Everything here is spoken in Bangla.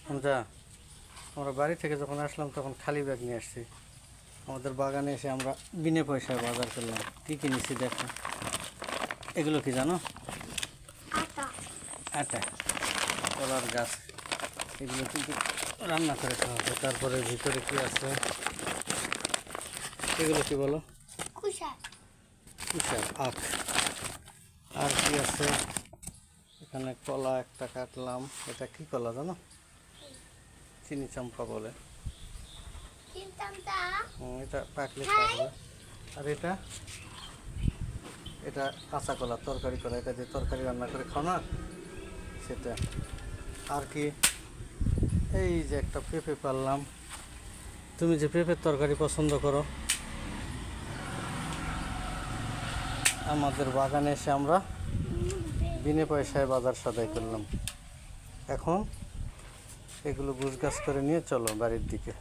আমরা বাড়ি থেকে যখন আসলাম তখন খালি ব্যাগ নিয়ে আসছি। আমাদের বাগানে এসে আমরা বিনা পয়সায় বাজার করলাম। কী কিনেছি দেখো। এগুলো কি জানো? আটা, কলার গাছ। এগুলো কিন্তু রান্না করে খাওয়া হবে। তারপরে ভিতরে কি আছে এগুলো কি বলো? কুশার আখ। আর কি আছে এখানে? কলা একটা কাটলাম। এটা কি কলা জানো? চিনি চম্পা বলে। এটা পাকলে খাওয়া হবে। আর এটা এটা কাঁচা কলা, তরকারি কলা। এটা দিয়ে তরকারি রান্না করে খাও না, সেটা। আর কি এই যে একটা পেঁপে পারলাম। তুমি যে পেঁপের তরকারি পছন্দ করো, আমাদের বাগানে এসে আমরা বিনা পয়সায় বাজার সদাই করলাম। এখন এগুলো গুছগাছ করে নিয়ে চলো বাড়ির দিকে।